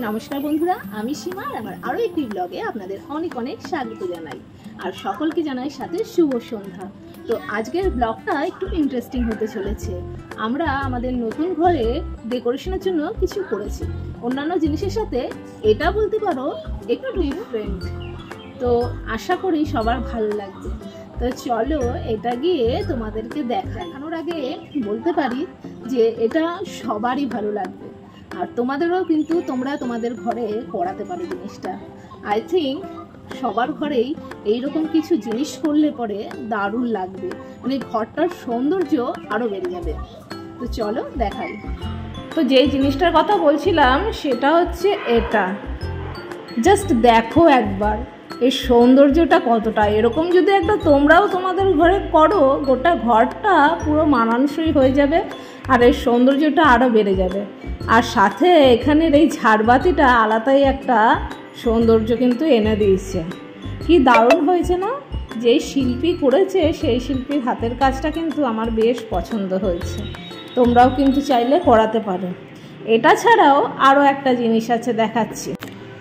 নমস্কার বন্ধুরা, আমি সীমা আর আমার আরও একটি ব্লগে আপনাদের অনেক অনেক স্বাগত জানাই আর সকলকে জানাই সাথে শুভ সন্ধ্যা। তো আজকের ব্লগটা একটু ইন্টারেস্টিং হতে চলেছে। আমরা আমাদের নতুন ঘরে ডেকোরেশনের জন্য কিছু করেছি, অন্যান্য জিনিসের সাথে এটা বলতে পারো একটু ডিফারেন্ট। তো আশা করি সবার ভালো লাগবে। তো চলো এটা গিয়ে তোমাদেরকে দেখানোর আগে বলতে পারি যে এটা সবারই ভালো লাগবে আর তোমাদেরও কিন্তু তোমরা তোমাদের ঘরে করাতে পারো জিনিসটা। আই থিঙ্ক সবার ঘরেই এইরকম কিছু জিনিস করলে পরে দারুণ লাগবে, মানে ঘরটার সৌন্দর্য আরও বেড়ে যাবে। তো চলো দেখাই। তো যেই জিনিসটার কথা বলছিলাম সেটা হচ্ছে এটা। জাস্ট দেখো একবার এই সৌন্দর্যটা কতটা। এরকম যদি একটা তোমরাও তোমাদের ঘরে করো, গোটা ঘরটা পুরো মানানসই হয়ে যাবে আর এই সৌন্দর্যটা আরও বেড়ে যাবে। আর সাথে এখানের এই ঝাড়বাতিটা আলাদাই একটা সৌন্দর্য কিন্তু এনে দিয়েছে। কি দারুণ হয়েছে না? যেই শিল্পী করেছে সেই শিল্পীর হাতের কাজটা কিন্তু আমার বেশ পছন্দ হয়েছে। তোমরাও কিন্তু চাইলে করাতে পারো। এটা ছাড়াও আরও একটা জিনিস আছে, দেখাচ্ছি।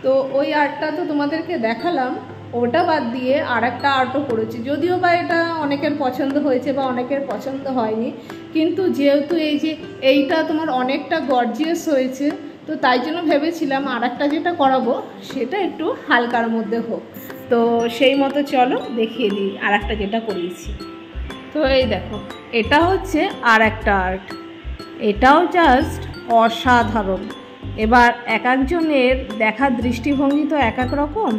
তো ওই আর্টটা তো তোমাদেরকে দেখালাম, ওটা বাদ দিয়ে আর একটা আর্টও করেছি। যদিও বা এটা অনেকের পছন্দ হয়েছে বা অনেকের পছন্দ হয়নি, কিন্তু যেহেতু এই যে এইটা তোমার অনেকটা গর্জিয়াস হয়েছে, তো তাই জন্য ভেবেছিলাম আর একটা যেটা করাবো সেটা একটু হালকার মধ্যে হোক। তো সেই মতো চলো দেখিয়ে দিই আর একটা যেটা করিয়েছি। তো এই দেখো, এটা হচ্ছে আর একটা আর্ট। এটাও জাস্ট অসাধারণ। এবার এক একজনের দেখার দৃষ্টিভঙ্গি তো এক এক রকম,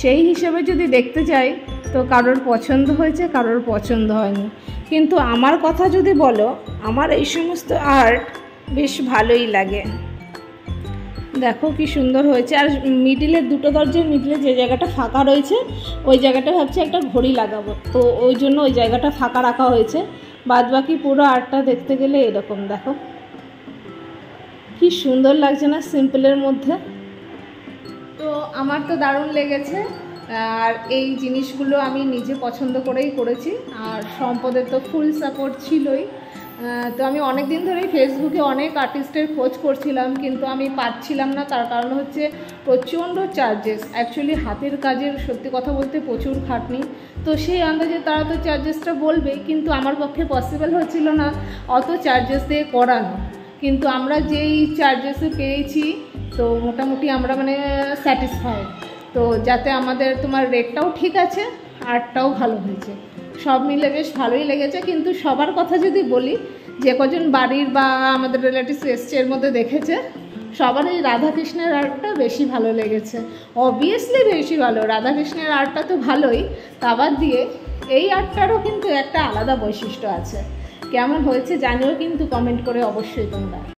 সেই হিসেবে যদি দেখতে চাই তো কারোর পছন্দ হয়েছে, কারোর পছন্দ হয়নি। কিন্তু আমার কথা যদি বলো, আমার এই সমস্ত আর্ট বেশ ভালোই লাগে। দেখো কি সুন্দর হয়েছে। আর মিডিলের দুটো দরজার মিডিলে যে জায়গাটা ফাঁকা রয়েছে ওই জায়গাটা ভাবছি একটা ঘড়ি লাগাবো, তো ওই জন্য ওই জায়গাটা ফাঁকা রাখা হয়েছে। বাদ বাকি পুরো আর্টটা দেখতে গেলে এরকম দেখো কি সুন্দর লাগছে না সিম্পলের মধ্যে। তো আমার তো দারুণ লেগেছে। আর এই জিনিসগুলো আমি নিজে পছন্দ করেই করেছি আর সম্পদের তো ফুল সাপোর্ট ছিলই। তো আমি অনেক দিন ধরেই ফেসবুকে অনেক আর্টিস্টের খোঁজ করছিলাম, কিন্তু আমি পাচ্ছিলাম না। তার কারণ হচ্ছে প্রচণ্ড চার্জেস। অ্যাকচুয়ালি হাতের কাজের সত্যি কথা বলতে প্রচুর খাটনি, তো সেই আন্দাজে তারা তো চার্জেসটা বলবেই, কিন্তু আমার পক্ষে পসিবল হচ্ছিল না অত চার্জেস দিয়ে করানো। কিন্তু আমরা যেই চার্জেসে পেয়েছি তো মোটামুটি আমরা মানে স্যাটিসফাইড। তো যাতে আমাদের তোমার রেটটাও ঠিক আছে, আর্টটাও ভালো হয়েছে, সব মিলে বেশ ভালোই লেগেছে। কিন্তু সবার কথা যদি বলি, যে কজন বাড়ির বা আমাদের রিলেটিভস এসছে এর মধ্যে দেখেছে, সবারই রাধাকৃষ্ণের আর্টটা বেশি ভালো লেগেছে। অবভিয়াসলি বেশি ভালো, রাধাকৃষ্ণের আর্টটা তো ভালোই, তা বাদ দিয়ে এই আর্টটারও কিন্তু একটা আলাদা বৈশিষ্ট্য আছে। কেমন হয়েছে জানিও কিন্তু কমেন্ট করে অবশ্যই তোমরা।